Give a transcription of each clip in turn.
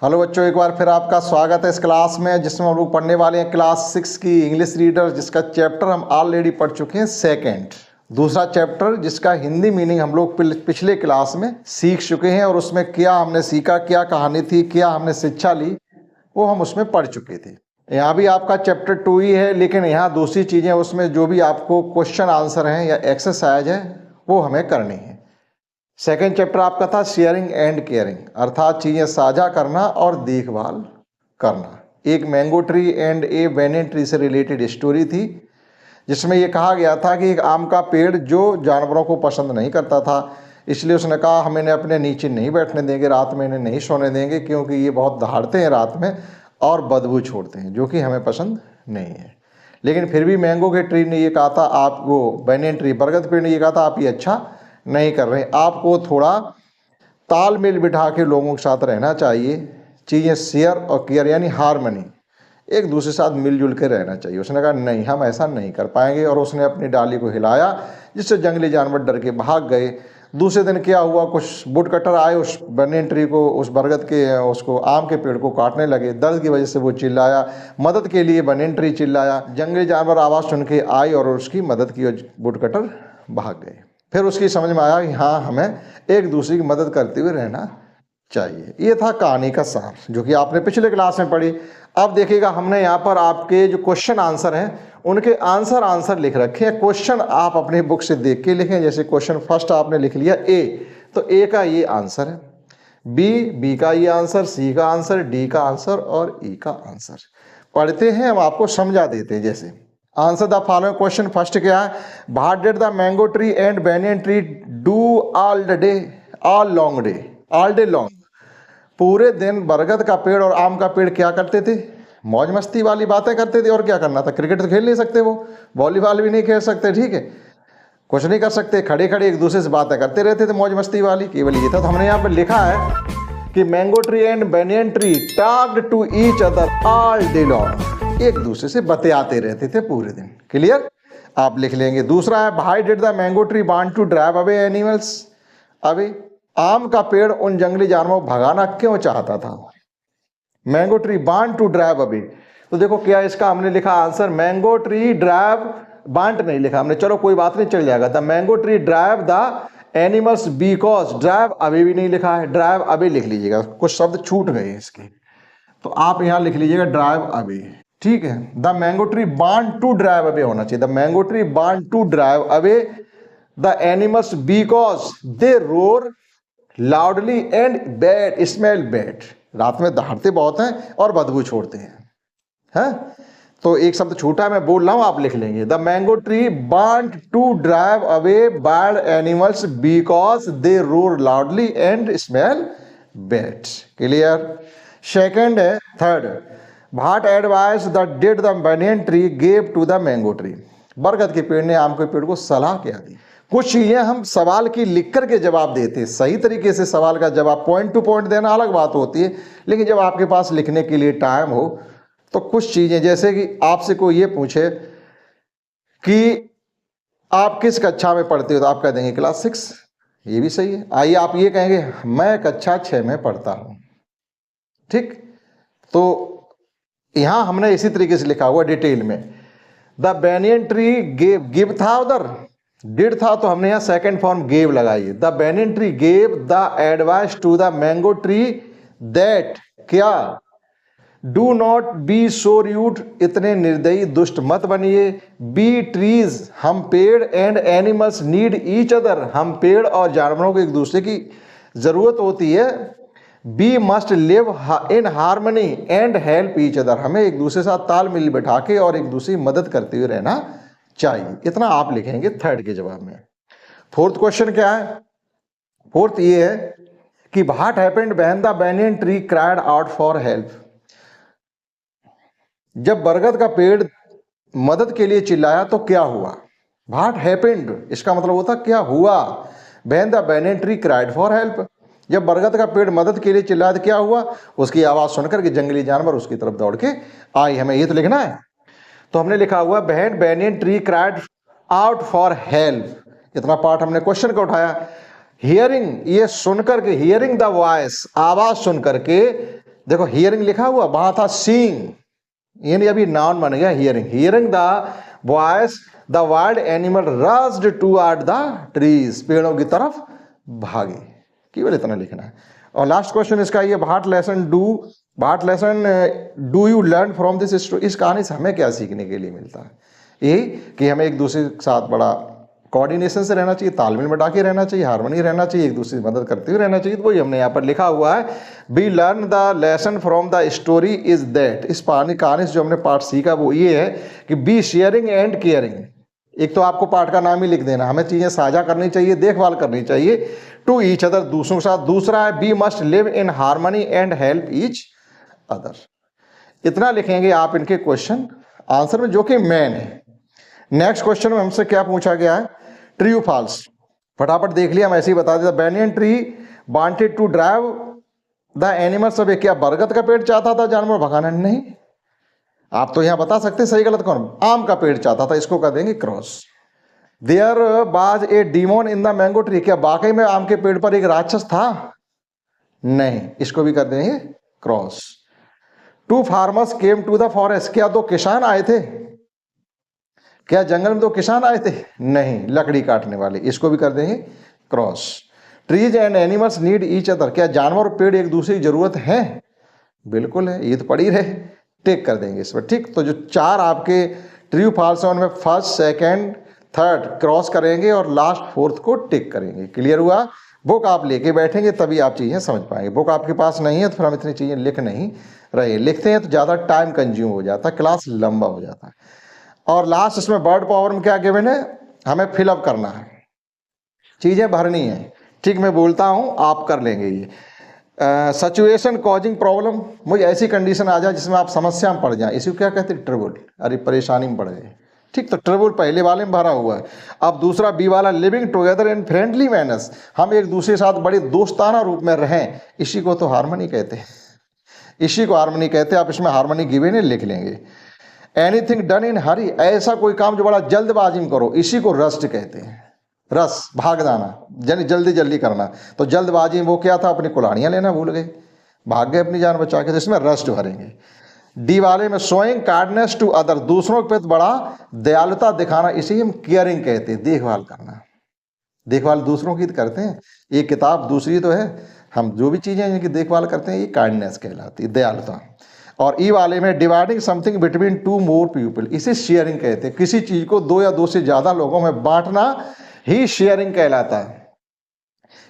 Hello बच्चों, एक बार फिर आपका स्वागत है इस क्लास में जिसमें हम लोग पढ़ने वाले हैं क्लास 6 की इंग्लिश रीडर, जिसका चैप्टर हम ऑलरेडी पढ़ चुके हैं सेकंड। दूसरा चैप्टर जिसका हिंदी मीनिंग हम लोग पिछले क्लास में सीख चुके हैं और उसमें क्या हमने सीखा, क्या कहानी थी, क्या हमने शिक्षा ली, वो हम उसमें पढ़ चुके थे। यहाँ भी आपका चैप्टर 2 ही है, लेकिन यहाँ दूसरी चीज़ें उसमें जो भी आपको क्वेश्चन आंसर हैं या एक्सरसाइज है वो हमें करनी है। सेकेंड चैप्टर आपका था शेयरिंग एंड केयरिंग, अर्थात चीज़ें साझा करना और देखभाल करना। एक mango tree and A banyan tree से रिलेटेड स्टोरी थी, जिसमें ये कहा गया था कि एक आम का पेड़ जो जानवरों को पसंद नहीं करता था, इसलिए उसने कहा हम इन्हें अपने नीचे नहीं बैठने देंगे, रात में इन्हें नहीं सोने देंगे, क्योंकि ये बहुत दहाड़ते हैं रात में और बदबू छोड़ते हैं, जो कि हमें पसंद नहीं है। लेकिन फिर भी मैंगो के ट्री ने ये कहा था, आपको बैनियन ट्री बरगद पेड़ ने ये कहा था आप ये अच्छा नहीं कर रहे, आपको थोड़ा तालमेल बिठा के लोगों के साथ रहना चाहिए। चीज़ें शेयर और केयर यानी हारमनी, एक दूसरे के साथ मिलजुल के रहना चाहिए। उसने कहा नहीं, हम ऐसा नहीं कर पाएंगे, और उसने अपनी डाली को हिलाया, जिससे जंगली जानवर डर के भाग गए। दूसरे दिन क्या हुआ, कुछ वुड कटर आए, उस बैनियन ट्री को, उस बरगद के, उसको आम के पेड़ को काटने लगे। दर्द की वजह से वो चिल्लाया, मदद के लिए बैनियन ट्री चिल्लाया। जंगली जानवर आवाज़ सुन के आई और उसकी मदद की, वुड कटर भाग गए। फिर उसकी समझ में आया कि हाँ, हमें एक दूसरे की मदद करते हुए रहना चाहिए। ये था कहानी का सार, जो कि आपने पिछले क्लास में पढ़ी। अब देखिएगा, हमने यहाँ पर आपके जो क्वेश्चन आंसर हैं उनके आंसर लिख रखे हैं। क्वेश्चन आप अपनी बुक से देख के लिखें। जैसे क्वेश्चन फर्स्ट आपने लिख लिया ए, तो ए का ये आंसर है, बी का ये आंसर, सी का आंसर, डी का आंसर और ई का आंसर। पढ़ते हैं, हम आपको समझा देते हैं। जैसे answer the following question. First क्या है, what did the mango tree and banyan tree do all day long. पूरे दिन बरगद का पेड़ और आम का पेड़ क्या करते थे? मौज मस्ती वाली बातें करते थे। और क्या करना था? क्रिकेट तो खेल नहीं सकते, वो वॉलीबॉल भी नहीं खेल सकते, ठीक है, कुछ नहीं कर सकते, खड़े खड़े एक दूसरे से बातें करते रहते थे, मौज मस्ती वाली। केवल ये था। तो हमने यहाँ पर लिखा है कि mango tree and banyan tree talked to each other all day long, एक दूसरे से बतियाते रहते थे पूरे दिन। क्लियर? आप लिख लेंगे। दूसरा है, why did the mango tree want to drive away animals. अभी आम का पेड़ उन जंगली जानवरों को भगाना क्यों चाहता था? Mango tree want to drive away. तो देखो क्या इसका हमने लिखा answer, mango tree drive, want नहीं लिखा हमने, चलो कोई बात नहीं, चल जाएगा। The mango tree drive the animals because, drive away भी नहीं लिखा है, ड्राइव अवे लिख लीजिएगा, कुछ शब्द छूट गए इसके, तो आप यहां लिख लीजिएगा ड्राइव अवे, ठीक है। The mango tree want to drive away होना चाहिए, the mango tree want to drive away the animals because they roar loudly and bad smell bad. रात में दहाड़ते बहुत हैं और बदबू छोड़ते हैं। तो एक शब्द छूटा, मैं बोल रहा हूं, आप लिख लेंगे। The mango tree want to drive away bad animals because they roar loudly and smell bad. Clear? Second है, third, what advice the did the banyan tree give to the mango tree. बरगद के पेड़ ने आम के पेड़ को सलाह क्या दी? कुछ चीजें हम सवाल की लिख करके जवाब देते हैं, सही तरीके से सवाल का जवाब पॉइंट टू पॉइंट देना अलग बात होती है, लेकिन जब आपके पास लिखने के लिए टाइम हो तो कुछ चीजें, जैसे कि आपसे कोई ये पूछे कि आप किस कक्षा में पढ़ते हो, तो आप कह देंगे क्लास 6, ये भी सही है। आइए आप ये कहेंगे मैं कक्षा 6 में पढ़ता हूं, ठीक। तो यहां हमने इसी तरीके से लिखा हुआ डिटेल में। The banyan tree gave, give था उधर, डिड था, तो हमने यहां सेकंड फॉर्म गेव लगाई है। The banyan tree gave the advice to the mango tree that, क्या, do not be so rude, इतने निर्दयी दुष्ट मत बनिए। बी ट्रीज, हम पेड़, and animals need each other, हम पेड़ और जानवरों को एक दूसरे की जरूरत होती है। We must live in harmony and help each other, हमें एक दूसरे के साथ तालमेल बैठा के और एक दूसरे की मदद करते हुए रहना चाहिए। इतना आप लिखेंगे थर्ड के जवाब में। फोर्थ क्वेश्चन क्या है? फोर्थ ये है कि what happened when the banyan tree cried out for help. जब बरगद का पेड़ मदद के लिए चिल्लाया तो क्या हुआ? व्हाट हैपेंड, इसका मतलब होता क्या हुआ। When the banyan tree cried for help, जब बरगद का पेड़ मदद के लिए चिल्लाया तो क्या हुआ? उसकी आवाज सुनकर के जंगली जानवर उसकी तरफ दौड़ के आई। हमें ये तो लिखना है। तो हमने लिखा हुआ when banyan tree cried out for help, इतना पार्ट हमने क्वेश्चन का उठाया। हियरिंग, ये सुनकर के, हियरिंग द वॉइस, आवाज सुन करके, देखो हियरिंग लिखा हुआ, वहां था सीइंग, यानी अभी नाउन बन गया hearing. Hearing the voice the wild animal rushed toward the trees, पेड़ों की तरफ भागे। केवल इतना लिखना है। और लास्ट क्वेश्चन इसका ये, what lesson do you learn from this story, इस कहानी से हमें क्या सीखने के लिए मिलता है? यही कि हमें एक दूसरे के साथ बड़ा कोऑर्डिनेशन से रहना चाहिए, तालमेल में डाके रहना चाहिए, हार्मनी रहना चाहिए, एक दूसरे की मदद करते हुए रहना चाहिए। तो वही हमने यहाँ पर लिखा हुआ है, we learn the lesson from the story is that, इस कहानी से जो हमने पाठ सीखा वो ये है कि बी शेयरिंग एंड केयरिंग। एक तो आपको पाठ का नाम ही लिख देना, हमें चीज़ें साझा करनी चाहिए, देखभाल करनी चाहिए टू ईच अदर, दूसरों के साथ। दूसरा है we must live in harmony and help each other. इतना लिखेंगे आप इनके क्वेश्चन आंसर में, जो कि मेन है। नेक्स्ट क्वेश्चन में हमसे क्या पूछा गया है, ट्रू फॉल्स, फटाफट देख लिया, हम ऐसे ही बता देता। Banyan tree wanted to drive the animals away, क्या बरगद का पेड़ चाहता था जानवर भगाना? नहीं। आप तो यहां बता सकते सही गलत कौन, आम का पेड़ चाहता था, इसको कर देंगे cross. There was a demon in the mango tree, क्या वाकई में आम के पेड़ पर एक राक्षस था? नहीं, इसको भी कर देंगे cross. Two farmers came to the forest, क्या दो किसान आए थे? क्या जंगल में दो किसान आए थे? नहीं, लकड़ी काटने वाले, इसको भी कर देंगे cross. Trees and animals need each other, क्या जानवर और पेड़ एक दूसरे की जरूरत है? बिल्कुल है, ये तो पड़ी रहे, टिक कर देंगे इस पर। ठीक, तो जो चार आपके ट्रू फॉल्स है उनमें फर्स्ट, सेकंड, थर्ड क्रॉस करेंगे और लास्ट फोर्थ को टिक करेंगे। क्लियर हुआ? बुक आप लेके बैठेंगे तभी आप चीज़ें समझ पाएंगे। बुक आपके पास नहीं है तो फिर हम इतनी चीज़ें लिख नहीं रहे, लिखते हैं तो ज़्यादा टाइम कंज्यूम हो जाता है, क्लास लंबा हो जाता है। और लास्ट इसमें वर्ड पावर में क्या गिवन है, हमें फिलअप करना है, चीज़ें भरनी है। ठीक, मैं बोलता हूँ आप कर लेंगे ये। सिचुएशन कॉजिंग प्रॉब्लम, मुझे ऐसी कंडीशन आ जाए जिसमें आप समस्या में पड़ जाए, इसी को क्या कहते हैं, ट्रबल, अरे परेशानी में पड़ गए। ठीक, तो ट्रबल पहले वाले में भरा हुआ है। अब दूसरा बी वाला, living together in friendly manners, हम एक दूसरे के साथ बड़े दोस्ताना रूप में रहें, इसी को तो हार्मनी कहते हैं, इसी को हार्मनी कहते हैं। आप इसमें हार्मनी गिवन है, लिख लेंगे। एनीथिंग डन इन हरी, ऐसा कोई काम जो बड़ा जल्दबाजी में करो, इसी को रस्ट कहते हैं। रस, भाग जाना, यानी जल्दी जल्दी करना। तो जल्दबाजी में वो क्या था, अपनी कुल्हाड़ियाँ लेना भूल गए, भाग गए अपनी जान बचा के, तो इसमें रस्ट भरेंगे। डी वाले में शोइंग काइंडनेस टू अदर, दूसरों के प्रति बड़ा दयालुता दिखाना, इसी हम केयरिंग कहते हैं, देखभाल करना। देखभाल दूसरों की करते हैं, ये किताब दूसरी तो है, हम जो भी चीज़ें इनकी देखभाल करते हैं ये काइंडनेस कहलाती है, दयालुता। और ई वाले में dividing something between two more people, इसे शेयरिंग कहते हैं। किसी चीज़ को दो या दो से ज़्यादा लोगों में बांटना ही शेयरिंग कहलाता है।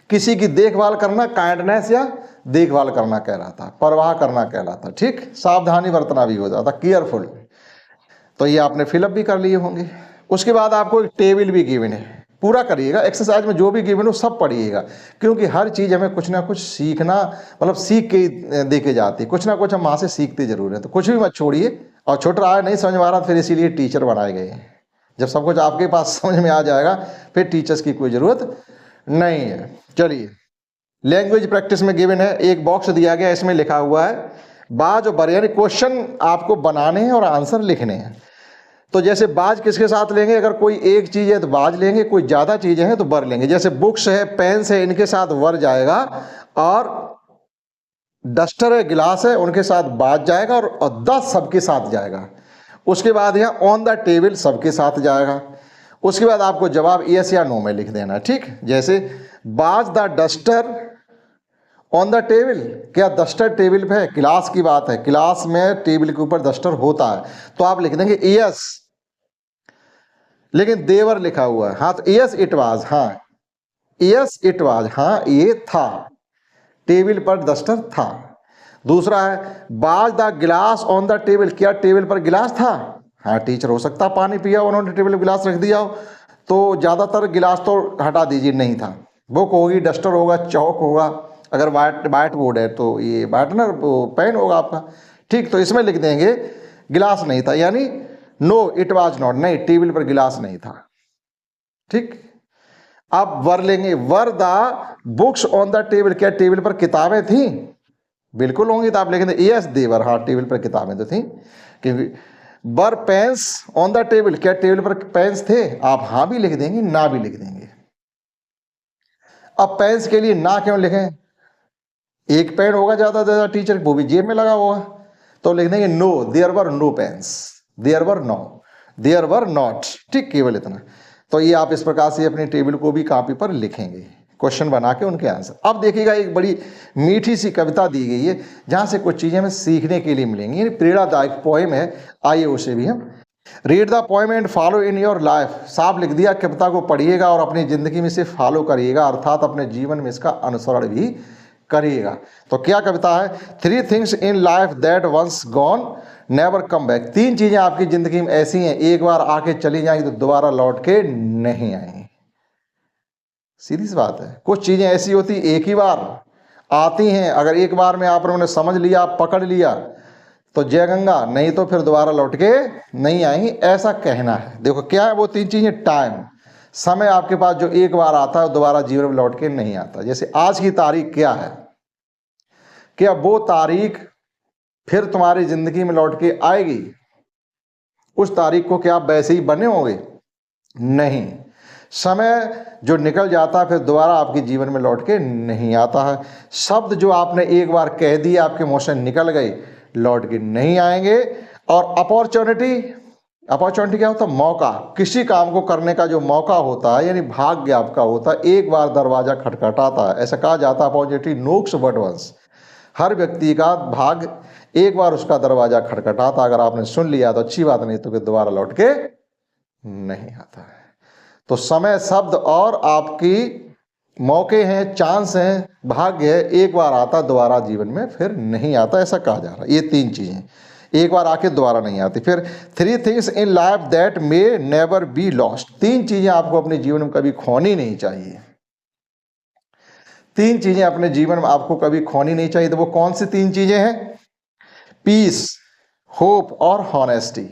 किसी की देखभाल करना काइंडनेस या देखभाल करना कहलाता, परवाह करना कहलाता। ठीक, सावधानी बरतना भी हो जाता, केयरफुल। तो ये आपने फिलअप भी कर लिए होंगे। उसके बाद आपको एक टेबल भी गिवन है, पूरा करिएगा। एक्सरसाइज में जो भी गिवन हो सब पढ़िएगा, क्योंकि हर चीज़ हमें कुछ ना कुछ सीखना, मतलब सीख के दे के जाती है, कुछ ना कुछ हम वहाँ से सीखते जरूर हैं। तो कुछ भी मत छोड़िए, और छोटा रहा नहीं समझ में आ रहा फिर इसीलिए टीचर बनाए गए हैं। जब सब कुछ आपके पास समझ में आ जाएगा फिर टीचर्स की कोई ज़रूरत नहीं है। चलिए, लैंग्वेज प्रैक्टिस में गिवन है, एक बॉक्स दिया गया, इसमें लिखा हुआ है बाज और बर, यानी क्वेश्चन आपको बनाने हैं और आंसर लिखने हैं। तो जैसे बाज किसके साथ लेंगे, अगर कोई एक चीज़ है तो बाज लेंगे, कोई ज़्यादा चीज़ें हैं तो बर लेंगे। जैसे बुक्स है, पेन्स है, इनके साथ वर जाएगा, और डस्टर है, गिलास है, उनके साथ बाज जाएगा, और 10 सबके साथ जाएगा। उसके बाद यहाँ ऑन द टेबल सबके साथ जाएगा। उसके बाद आपको जवाब यस या नो में लिख देना। ठीक, जैसे was the duster on the table, क्या डस्टर टेबल पे है, क्लास की बात है, क्लास में टेबल के ऊपर डस्टर होता है, तो आप लिख देंगे यस। लेकिन देवर लिखा हुआ है, हाँ तो यस इट वाज, हाँ यस इट वाज, हाँ ये था, टेबल पर डस्टर था। दूसरा है बाज द गिलास ऑन द टेबल, क्या टेबल पर गिलास था? हाँ, टीचर हो सकता पानी पिया उन्होंने टेबल पर गिलास रख दिया हो, तो ज़्यादातर गिलास तो हटा दीजिए, नहीं था। बुक होगी, डस्टर होगा, चौक होगा, अगर वाइट बोर्ड है तो ये वाइटनर पेन होगा आपका। ठीक, तो इसमें लिख देंगे गिलास नहीं था, यानी नो इट वाज नॉट, नहीं टेबल पर गिलास नहीं था। ठीक, अब वर लेंगे, were the books on the table, क्या टेबल पर किताबें थी? बिल्कुल होंगी, तो आप लिखेंगे यस देवर, हाँ टेबल पर किताबें तो थी। क्योंकि वर पेन्स ऑन द टेबल, क्या टेबल पर पेन्स थे? आप हाँ भी लिख देंगे, ना भी लिख देंगे। अब पेन्स के लिए ना क्यों लिखें, एक पेन होगा ज़्यादा से ज़्यादा टीचर, वो भी जेब में लगा होगा, तो लिख देंगे no there were no pens, there were no, there were not, ठीक, केवल इतना। तो ये आप इस प्रकार से अपनी टेबल को भी कॉपी पर लिखेंगे, क्वेश्चन बना के उनके आंसर। अब देखिएगा एक बड़ी मीठी सी कविता दी गई है जहाँ से कुछ चीज़ें हमें सीखने के लिए मिलेंगी, यानी प्रेरणादायक पोएम है, आइए उसे भी हम read the poem and follow in your life. साफ लिख दिया, कविता को पढ़िएगा और अपनी ज़िंदगी में इसे फॉलो करिएगा, अर्थात अपने जीवन में इसका अनुसरण भी करिएगा। तो क्या कविता है, 3 things in life that once gone never come back. 3 चीज़ें आपकी ज़िंदगी में ऐसी हैं, एक बार आके चली जाएंगी तो दोबारा लौट के नहीं आएंगी। सीधी सी बात है, कुछ चीज़ें ऐसी होती एक ही बार आती हैं, अगर एक बार में आप लोगों ने समझ लिया, पकड़ लिया तो जय गंगा, नहीं तो फिर दोबारा लौट के नहीं आएंगी, ऐसा कहना है। देखो क्या है वो 3 चीज़ें, टाइम, समय आपके पास जो एक बार आता है दोबारा जीवन में लौट के नहीं आता। जैसे आज की तारीख क्या है, क्या वो तारीख फिर तुम्हारी जिंदगी में लौट के आएगी? उस तारीख को क्या आप वैसे ही बने होंगे? नहीं। समय जो निकल जाता है फिर दोबारा आपके जीवन में लौट के नहीं आता है। शब्द जो आपने एक बार कह दिए, आपके मुंह से निकल गए, लौट के नहीं आएंगे। और अपॉर्चुनिटी क्या होता है? मौका, किसी काम को करने का जो मौका होता है, यानी भाग्य आपका होता है, एक बार दरवाजा खटखटाता है, ऐसा कहा जाता है अपॉर्चुनिटी नोक्स बट वंस। हर व्यक्ति का भाग्य एक बार उसका दरवाजा खटखटाता, अगर आपने सुन लिया तो अच्छी बात, नहीं तो फिर दोबारा लौट के नहीं आता है। तो समय शब्द और आपकी मौके हैं, चांस हैं, भाग्य है, एक बार आता दोबारा जीवन में फिर नहीं आता, ऐसा कहा जा रहा है। ये 3 चीज़ें एक बार आके दोबारा नहीं आती। फिर 3 things in life that may never be lost. 3 चीज़ें आपको अपने जीवन में कभी खोनी नहीं चाहिए। 3 चीज़ें अपने जीवन में आपको कभी खोनी नहीं चाहिए। तो वो कौन सी 3 चीज़ें हैं? पीस, होप और हॉनेस्टी।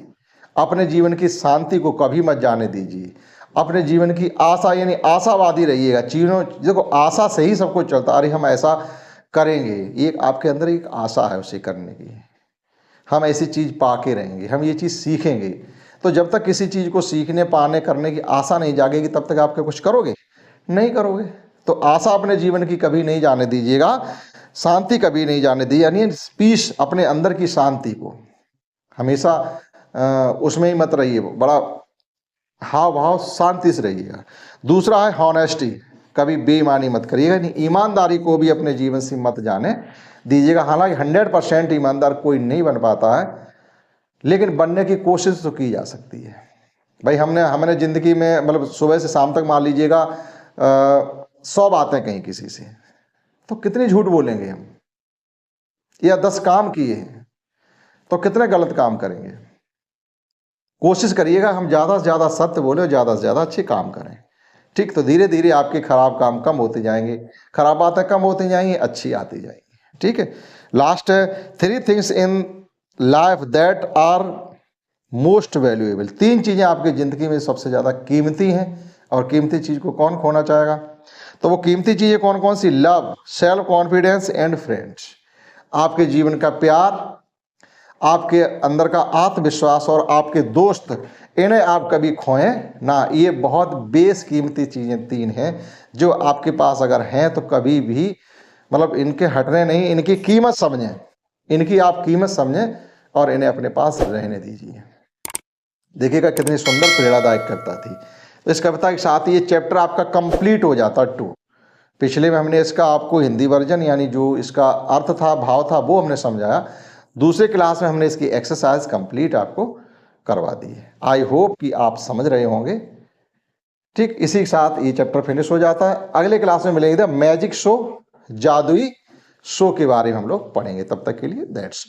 अपने जीवन की शांति को कभी मत जाने दीजिए। अपने जीवन की आशा, यानी आशावादी रहिएगा। चीज़ों, देखो आशा से ही सब कुछ चलता, अरे हम ऐसा करेंगे, एक आपके अंदर एक आशा है उसे करने की, हम ऐसी चीज़ पा के रहेंगे, हम ये चीज़ सीखेंगे। तो जब तक किसी चीज़ को सीखने, पाने, करने की आशा नहीं जागेगी, तब तक आप कुछ करोगे नहीं करोगे। तो आशा अपने जीवन की कभी नहीं जाने दीजिएगा, शांति कभी नहीं जाने दी, यानी पीस, अपने अंदर की शांति को हमेशा उसमें ही मत रहिए, बड़ा हाव भाव शांति से रहिएगा। दूसरा है हॉनेस्टी, कभी बेईमानी मत करिएगा, नहीं, ईमानदारी को भी अपने जीवन से मत जाने दीजिएगा। हालांकि 100% ईमानदार कोई नहीं बन पाता है, लेकिन बनने की कोशिश तो की जा सकती है। भाई हमने ज़िंदगी में मतलब सुबह से शाम तक मान लीजिएगा 100 बातें कहीं किसी से, तो कितनी झूठ बोलेंगे हम, या 10 काम किए हैं तो कितने गलत काम करेंगे। कोशिश करिएगा हम ज़्यादा से ज़्यादा सत्य बोले और ज़्यादा से ज़्यादा अच्छे काम करें, ठीक। तो धीरे धीरे आपके खराब काम कम होते जाएंगे, खराब बातें कम होती जाएंगी, अच्छी आती जाएंगी, ठीक है। लास्ट है 3 things in life that are most valuable. 3 चीज़ें आपकी ज़िंदगी में सबसे ज़्यादा कीमती हैं, और कीमती चीज़ को कौन खोना चाहेगा? तो वो कीमती चीज़ें कौन कौन सी? Love, self confidence and friends. आपके जीवन का प्यार, आपके अंदर का आत्मविश्वास और आपके दोस्त, इन्हें आप कभी खोएं ना। ये बहुत बेशकीमती चीज़ें 3 हैं जो आपके पास अगर हैं तो कभी भी मतलब इनके हटने नहीं, इनकी कीमत समझें, इनकी आप कीमत समझें और इन्हें अपने पास रहने दीजिए। देखिएगा कितनी सुंदर प्रेरणादायक कविता थी। तो इस कविता के साथ ये चैप्टर आपका कंप्लीट हो जाता 2। पिछले में हमने इसका आपको हिंदी वर्जन, यानी जो इसका अर्थ था, भाव था, वो हमने समझाया। दूसरे क्लास में हमने इसकी एक्सरसाइज कंप्लीट आपको करवा दी है। आई होप कि आप समझ रहे होंगे, ठीक। इसी के साथ ये चैप्टर फिनिश हो जाता है। अगले क्लास में मिलेंगे द मैजिक शो, जादुई शो के बारे में हम लोग पढ़ेंगे। तब तक के लिए दैट्स